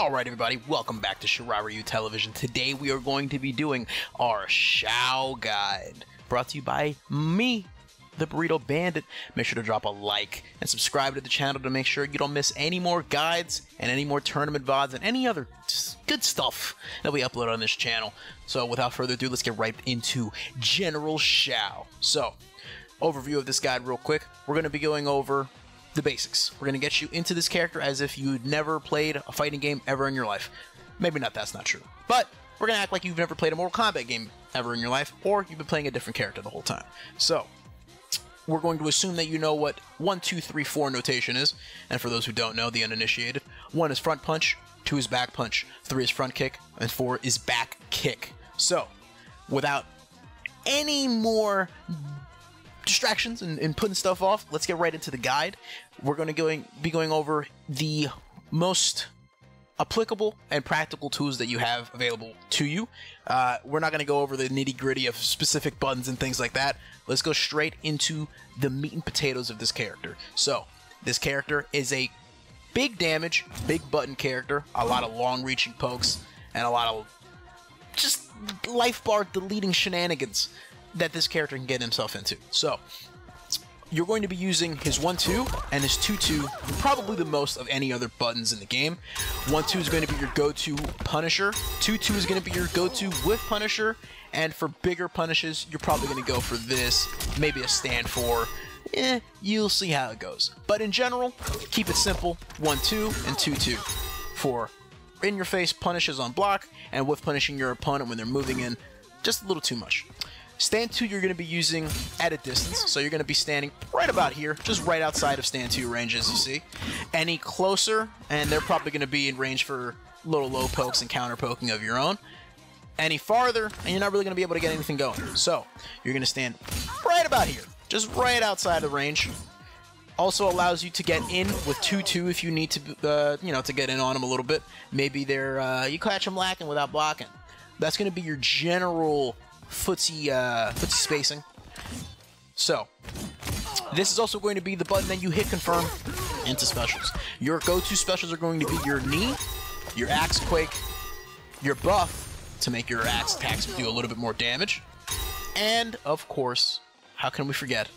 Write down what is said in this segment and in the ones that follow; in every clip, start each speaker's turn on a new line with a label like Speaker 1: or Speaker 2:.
Speaker 1: Alright everybody, welcome back to Shirai Ryu Television. Today we are going to be doing our Shao guide, brought to you by me, the Burrito Bandit. Make sure to drop a like and subscribe to the channel to make sure you don't miss any more guides and any more tournament VODs and any other good stuff that we upload on this channel. So without further ado, let's get right into General Shao. So, overview of this guide real quick. We're going to be going over the basics. We're going to get you into this character as if you'd never played a fighting game ever in your life. Maybe not, that's not true. But we're going to act like you've never played a Mortal Kombat game ever in your life, or you've been playing a different character the whole time. So, we're going to assume that you know what 1, 2, 3, 4 notation is. And for those who don't know, the uninitiated, 1 is front punch, 2 is back punch, 3 is front kick, and 4 is back kick. So, without any more distractions and putting stuff off, let's get right into the guide. We're going to be going over the most applicable and practical tools that you have available to you. We're not going to go over the nitty-gritty of specific buttons and things like that. Let's go straight into the meat and potatoes of this character. So, this character is a big damage, big button character, a lot of long-reaching pokes, and a lot of just life bar deleting shenanigans that this character can get himself into. So, you're going to be using his 1-2 and his 2-2 probably the most of any other buttons in the game. 1-2 is going to be your go-to Punisher. 2-2 is going to be your go-to with Punisher. And for bigger punishes, you're probably going to go for this, maybe a stand for. You'll see how it goes. But in general, keep it simple. 1-2 and 2-2 for in-your-face punishes on block, and with punishing your opponent when they're moving in just a little too much. Stand 2 you're going to be using at a distance, so you're going to be standing right about here, just right outside of stand 2 range, as you see. Any closer, and they're probably going to be in range for little low pokes and counter poking of your own. Any farther, and you're not really going to be able to get anything going. So, you're going to stand right about here, just right outside of range. Also allows you to get in with 2-2 if you need to, to get in on them a little bit. Maybe they're, you catch them lacking without blocking. That's going to be your general footsie spacing. So, this is also going to be the button that you hit confirm into specials. Your go-to specials are going to be your knee, your axe quake, your buff to make your axe attacks do a little bit more damage, and of course, how can we forget,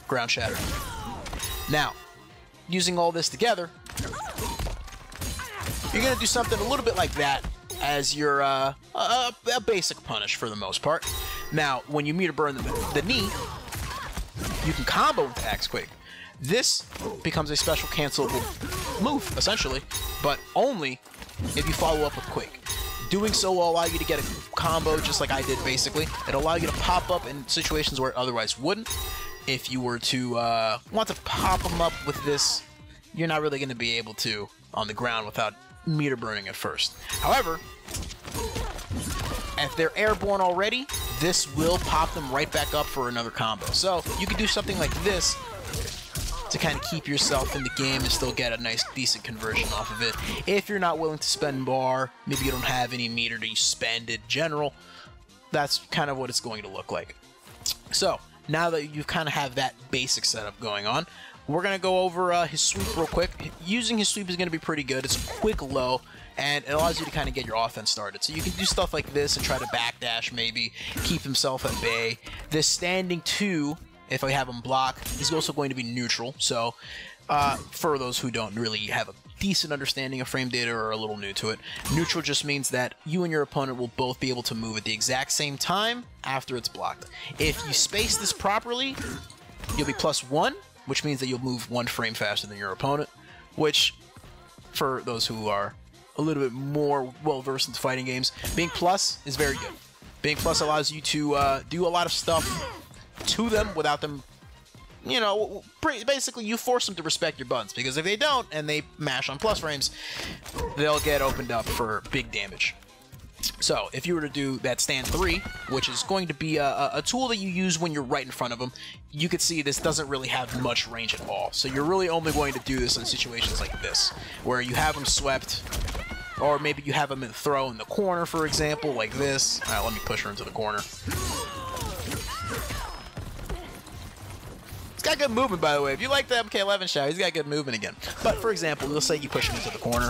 Speaker 1: ground shatter. Now, using all this together, you're going to do something a little bit like that as your a basic punish for the most part. Now, when you meter burn the knee, you can combo with the Axe Quake. This becomes a special cancelable move, essentially, but only if you follow up with Quake. Doing so will allow you to get a combo just like I did, basically. It'll allow you to pop up in situations where it otherwise wouldn't. If you were to want to pop them up with this, you're not really going to be able to on the ground without meter burning at first. However, if they're airborne already, this will pop them right back up for another combo. So you can do something like this to kind of keep yourself in the game and still get a nice, decent conversion off of it. If you're not willing to spend bar, maybe you don't have any meter to spend in general, that's kind of what it's going to look like. So, now that you kind of have that basic setup going on, we're going to go over his sweep real quick. Using his sweep is going to be pretty good. It's a quick low, and it allows you to kind of get your offense started. So you can do stuff like this and try to backdash maybe, keep himself at bay. This standing 2, if I have him block, is also going to be neutral. So for those who don't really have a decent understanding of frame data or are a little new to it, neutral just means that you and your opponent will both be able to move at the exact same time after it's blocked. If you space this properly, you'll be +1, which means that you'll move 1 frame faster than your opponent, which, for those who are a little bit more well-versed in fighting games, being plus is very good. Being plus allows you to do a lot of stuff to them without them, basically you force them to respect your buttons, because if they don't and they mash on plus frames, they'll get opened up for big damage. So, if you were to do that stand 3, which is going to be a tool that you use when you're right in front of them, you could see this doesn't really have much range at all. So you're really only going to do this in situations like this, where you have them swept, or maybe you have them in throw in the corner, for example, like this. Alright, let me push her into the corner. It's got good movement, by the way. If you like the MK11 Shao, he's got good movement again. But, for example, let's say you push him into the corner.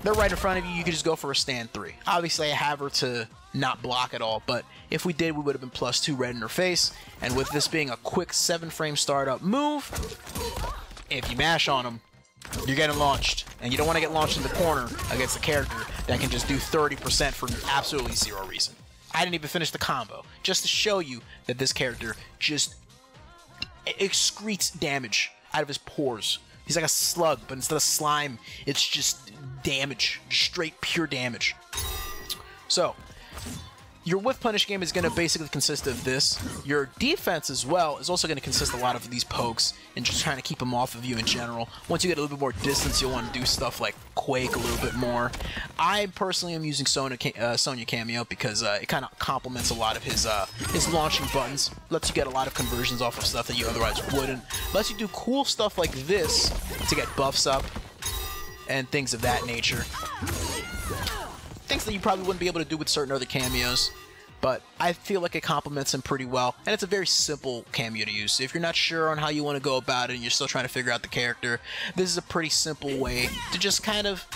Speaker 1: they're right in front of you, you could just go for a stand 3. Obviously, I have her to not block at all, but if we did, we would have been +2 red in her face, and with this being a quick 7-frame startup move, if you mash on them, you're getting launched, and you don't want to get launched in the corner against a character that can just do 30% for absolutely zero reason. I didn't even finish the combo, just to show you that this character just excretes damage out of his pores. He's like a slug, but instead of slime, it's just damage, just straight pure damage. So, your whiff punish game is going to basically consist of this. Your defense as well is also going to consist a lot of these pokes and just trying to keep them off of you in general. Once you get a little bit more distance, you'll want to do stuff like Quake a little bit more. I personally am using Sonya Cameo because it kind of complements a lot of his launching buttons. Lets you get a lot of conversions off of stuff that you otherwise wouldn't. Lets you do cool stuff like this to get buffs up and things of that nature. Things that you probably wouldn't be able to do with certain other cameos, but I feel like it complements him pretty well, and it's a very simple cameo to use. So if you're not sure on how you want to go about it and you're still trying to figure out the character, this is a pretty simple way to just kind of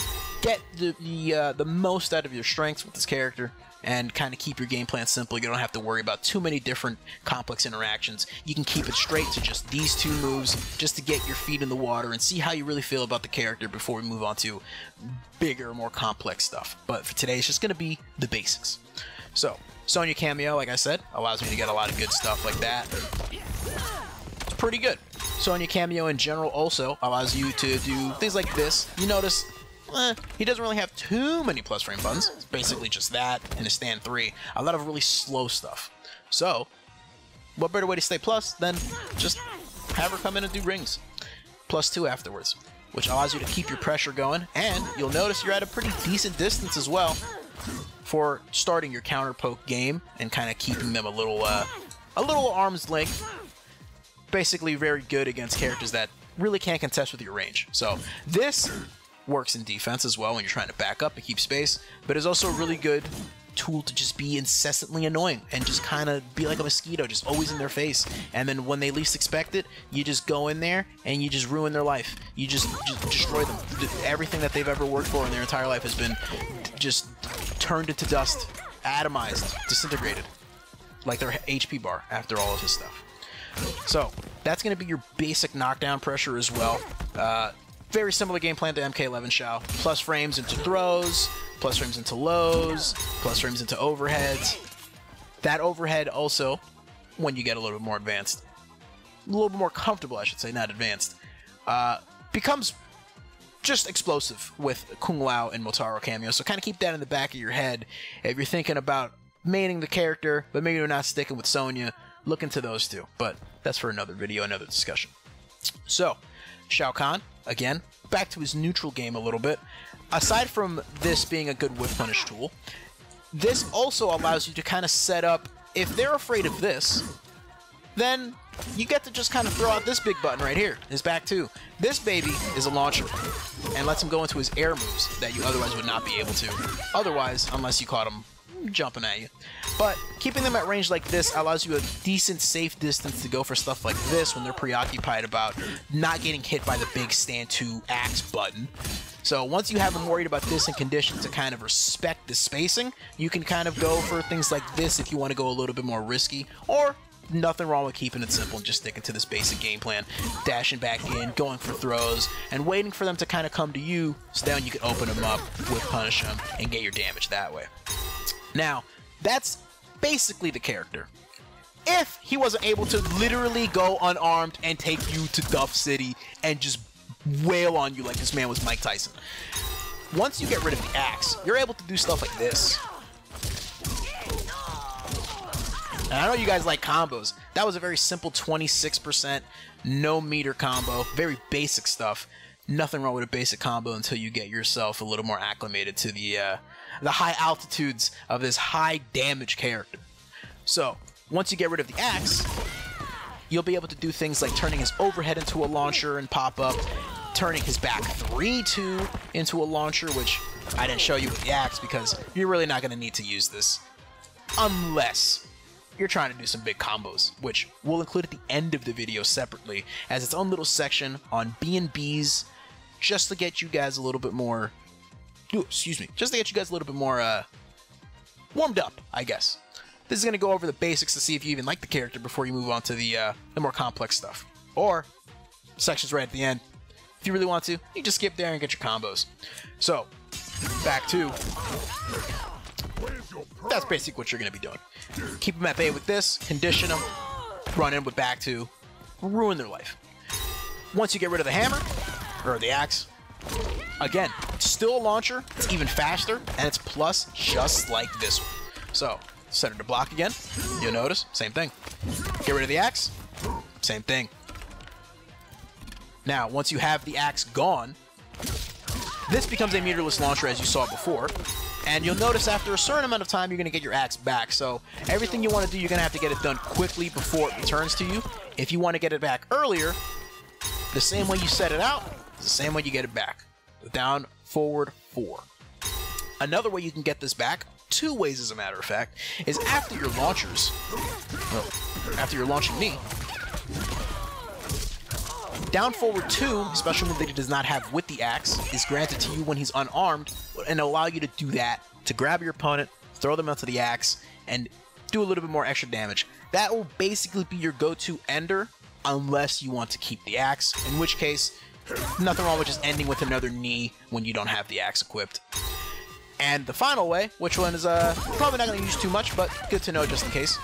Speaker 1: get the most out of your strengths with this character and kind of keep your game plan simple. You don't have to worry about too many different complex interactions. You can keep it straight to just these 2 moves just to get your feet in the water and see how you really feel about the character before we move on to bigger, more complex stuff. But for today, it's just going to be the basics. So, Sonya Cameo, like I said, allows me to get a lot of good stuff like that. It's pretty good. Sonya Cameo in general also allows you to do things like this. You notice he doesn't really have too many plus frame buttons. It's basically just that and a stand 3. A lot of really slow stuff. So, what better way to stay plus than just have her come in and do rings. +2 afterwards, which allows you to keep your pressure going, and you'll notice you're at a pretty decent distance as well for starting your counter poke game and kind of keeping them a little arm's length. Basically very good against characters that really can't contest with your range. So, this works in defense as well when you're trying to back up and keep space, but is also a really good tool to just be incessantly annoying and just kind of be like a mosquito, just always in their face. And then when they least expect it, you just go in there and you just ruin their life. You just destroy them. Everything that they've ever worked for in their entire life has been just turned into dust, atomized, disintegrated, like their HP bar after all of his stuff. So that's going to be your basic knockdown pressure as well. Very similar game plan to MK11 Shao. Plus frames into throws, plus frames into lows, plus frames into overheads. That overhead also, when you get a little bit more advanced, a little bit more comfortable, I should say, not advanced, becomes just explosive with Kung Lao and Motaro Cameo. So kind of keep that in the back of your head. If you're thinking about maining the character, but maybe you're not sticking with Sonya, look into those two. But that's for another video, another discussion. So, Shao Kahn, again, back to his neutral game a little bit. Aside from this being a good whiff punish tool, this also allows you to kind of set up, if they're afraid of this, then you get to just kind of throw out this big button right here, his back two. This baby is a launcher, and lets him go into his air moves that you otherwise would not be able to. Otherwise, unless you caught him jumping at you. But keeping them at range like this allows you a decent safe distance to go for stuff like this when they're preoccupied about not getting hit by the big stand 2 axe button. So once you have them worried about this and conditioned to kind of respect the spacing, you can kind of go for things like this if you want to go a little bit more risky, or nothing wrong with keeping it simple and just sticking to this basic game plan, dashing back in, going for throws, and waiting for them to kind of come to you, so then you can open them up, whip punish them, and get your damage that way. Now, that's basically the character. If he wasn't able to literally go unarmed and take you to Duff City and just wail on you like this man was Mike Tyson. Once you get rid of the axe, you're able to do stuff like this. And I know you guys like combos. That was a very simple 26%, no meter combo. Very basic stuff. Nothing wrong with a basic combo until you get yourself a little more acclimated to the high altitudes of this high damage character. So, once you get rid of the axe, you'll be able to do things like turning his overhead into a launcher and pop up, turning his back 3-2 into a launcher, which I didn't show you with the axe because you're really not going to need to use this unless you're trying to do some big combos, which we'll include at the end of the video separately as its own little section on B&Bs, just to get you guys a little bit more excuse me, just to get you guys a little bit more warmed up, I guess. This is going to go over the basics to see if you even like the character before you move on to the more complex stuff. Or, sections right at the end. If you really want to, you just skip there and get your combos. So, back to... That's basically what you're going to be doing. Keep them at bay with this, condition them, run in with back two, ruin their life. Once you get rid of the hammer, or the axe, again, still a launcher, it's even faster, and it's plus just like this one. So, center to block again, you'll notice, same thing. Get rid of the axe, same thing. Now, once you have the axe gone, this becomes a meterless launcher as you saw before, and you'll notice after a certain amount of time you're going to get your axe back. So everything you want to do, you're going to have to get it done quickly before it returns to you. If you want to get it back earlier, the same way you set it out, is the same way you get it back. Down, forward, 4. Another way you can get this back, 2 ways as a matter of fact, is after your launchers, after you're launching me, down forward 2, especially when he does not have with the axe, is granted to you when he's unarmed, and allow you to do that, to grab your opponent, throw them onto the axe, and do a little bit more extra damage. That will basically be your go-to ender, unless you want to keep the axe, in which case, nothing wrong with just ending with another knee when you don't have the axe equipped. And the final way, which one is probably not going to use too much, but good to know just in case.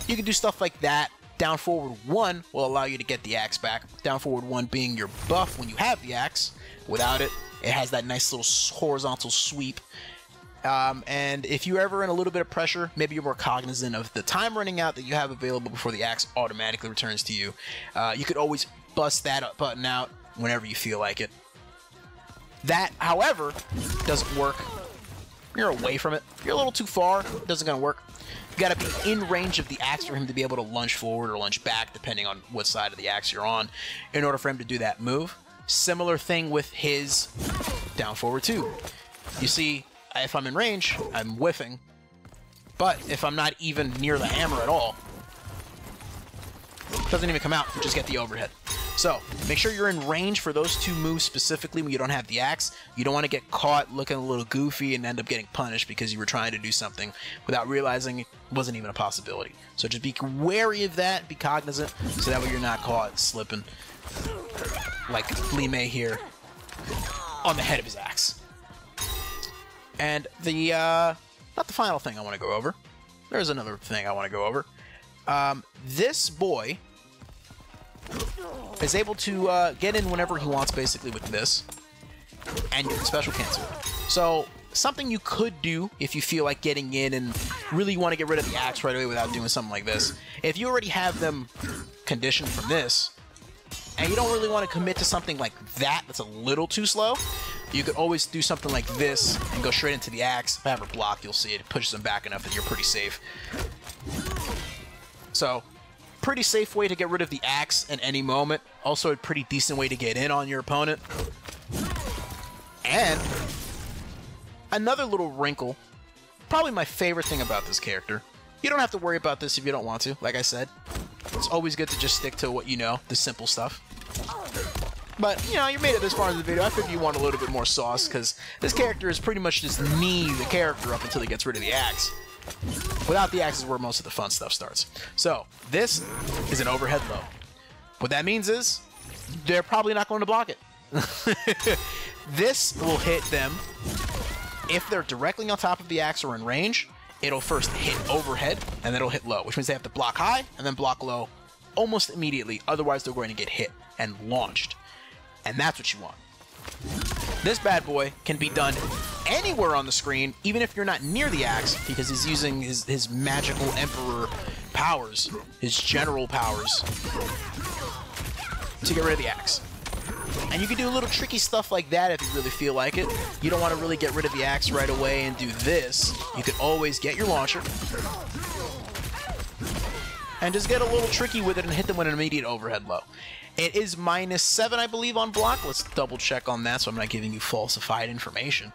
Speaker 1: You can do stuff like that. Down forward 1 will allow you to get the axe back. Down forward 1 being your buff when you have the axe. Without it, it has that nice little horizontal sweep. And if you're ever in a little bit of pressure, maybe you're more cognizant of the time running out that you have available before the axe automatically returns to you. You could always bust that button out whenever you feel like it. That, however, doesn't work. You're away from it. You're a little too far. It doesn't gonna work. You gotta be in range of the axe for him to be able to lunge forward or lunge back, depending on what side of the axe you're on, in order for him to do that move. Similar thing with his down forward 2. You see, if I'm in range, I'm whiffing, but if I'm not even near the hammer at all, it doesn't even come out, you just get the overhead. So, make sure you're in range for those 2 moves specifically when you don't have the axe. You don't want to get caught looking a little goofy and end up getting punished because you were trying to do something without realizing it wasn't even a possibility. So just be wary of that, be cognizant, so that way you're not caught slipping like Lee May here on the head of his axe. And the, not the final thing I want to go over. There's another thing I want to go over. This boy is able to get in whenever he wants, basically, with this, and you can special cancel it. So, something you could do if you feel like getting in and really want to get rid of the axe right away without doing something like this. If you already have them conditioned from this, and you don't really want to commit to something like that that's a little too slow, you could always do something like this and go straight into the axe. If I have her blocked, you'll see it. It pushes them back enough that you're pretty safe. So, pretty safe way to get rid of the axe in any moment. Also a pretty decent way to get in on your opponent. And another little wrinkle, probably my favorite thing about this character. You don't have to worry about this if you don't want to, like I said. It's always good to just stick to what you know, the simple stuff. But, you know, you made it this far in the video. I figured you want a little bit more sauce, because this character is pretty much just knee the character up until he gets rid of the axe. Without the axe is where most of the fun stuff starts. So, this is an overhead low. What that means is, they're probably not going to block it. This will hit them. If they're directly on top of the axe or in range, it'll first hit overhead, and then it'll hit low, which means they have to block high, and then block low almost immediately. Otherwise, they're going to get hit and launched. And that's what you want. This bad boy can be done anywhere on the screen, even if you're not near the axe, because he's using his magical emperor powers, his general powers, to get rid of the axe. And you can do a little tricky stuff like that if you really feel like it. You don't want to really get rid of the axe right away and do this. You can always get your launcher and just get a little tricky with it and hit them with an immediate overhead low. It is -7, I believe, on block. Let's double check on that so I'm not giving you falsified information.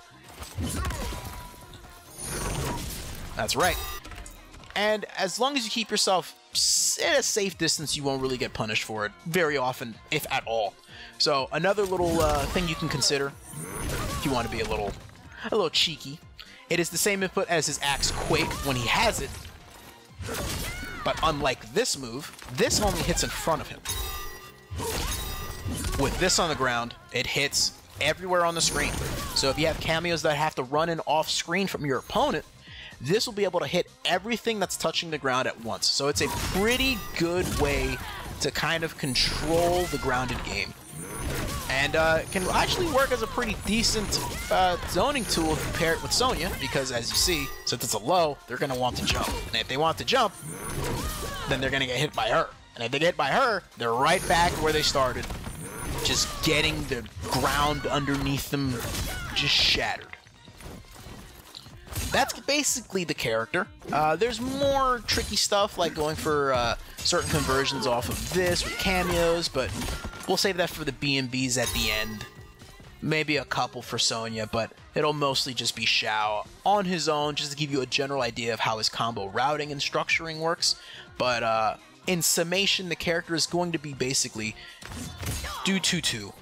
Speaker 1: That's right. And as long as you keep yourself at a safe distance, you won't really get punished for it very often, if at all. So another little thing you can consider if you want to be a little cheeky. It is the same input as his Axe Quake when he has it, but unlike this move, this only hits in front of him. With this on the ground, it hits everywhere on the screen. So if you have cameos that have to run in off screen from your opponent, this will be able to hit everything that's touching the ground at once. So it's a pretty good way to kind of control the grounded game. And can actually work as a pretty decent zoning tool if you pair it with Sonya, because as you see, since it's a low, they're going to want to jump. And if they want to jump, then they're going to get hit by her. And if they get hit by her, they're right back where they started, just getting the ground underneath them just shattered. That's basically the character. There's more tricky stuff like going for certain conversions off of this with cameos, but we'll save that for the B&Bs at the end. Maybe a couple for Sonya, but it'll mostly just be Shao on his own, just to give you a general idea of how his combo routing and structuring works. But in summation, the character is going to be basically do 2-2.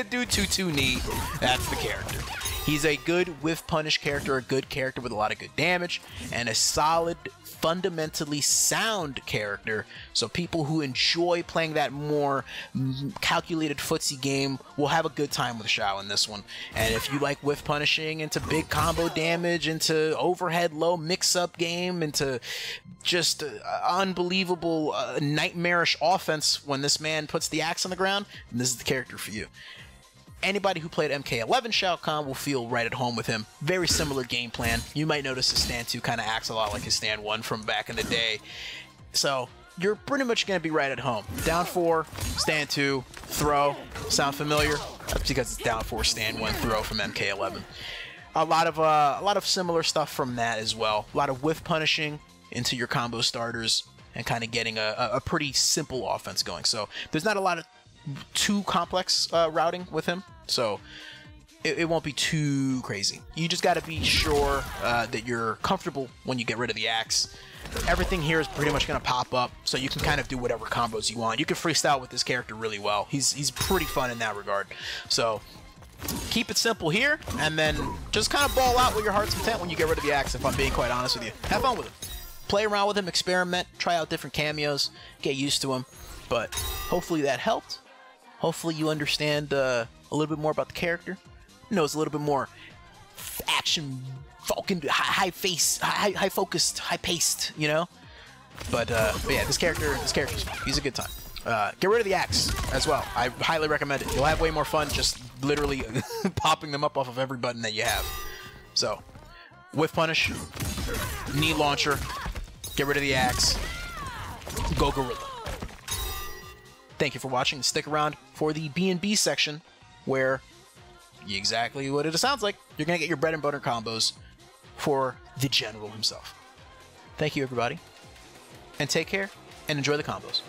Speaker 1: Do 2-2 knee. That's the character. He's a good whiff punish character, a good character with a lot of good damage, and a solid, fundamentally sound character. So people who enjoy playing that more calculated footsie game will have a good time with Shao in this one. And if you like whiff punishing, into big combo damage, into overhead low mix-up game, into just unbelievable nightmarish offense when this man puts the axe on the ground, then this is the character for you. Anybody who played MK11 Shao Kahn will feel right at home with him. Very similar game plan. You might notice his stand 2 kind of acts a lot like his stand 1 from back in the day. So you're pretty much going to be right at home. Down 4, stand 2, throw. Sound familiar? That's because it's down 4, stand 1, throw from MK11. A lot of similar stuff from that as well. A lot of whiff punishing into your combo starters and kind of getting a pretty simple offense going. So there's not a lot of too complex routing with him, so it won't be too crazy. You just got to be sure that you're comfortable when you get rid of the axe. Everything here is pretty much going to pop up, so you can kind of do whatever combos you want. You can freestyle with this character really well. He's pretty fun in that regard. So keep it simple here, and then just kind of ball out with your heart's content when you get rid of the axe, if I'm being quite honest with you. Have fun with him. Play around with him, experiment, try out different cameos, get used to him. But hopefully that helped. Hopefully you understand a little bit more about the character. Knows a little bit more action, focused, high focused, high paced, you know. But yeah, this character's fun. He's a good time. Get rid of the axe as well. I highly recommend it. You'll have way more fun just literally popping them up off of every button that you have. So, whiff punish, knee launcher, get rid of the axe, go gorilla. Thank you for watching. Stick around for the B&B section, where exactly what it sounds like. You're going to get your bread and butter combos for the general himself. Thank you, everybody, and take care, and enjoy the combos.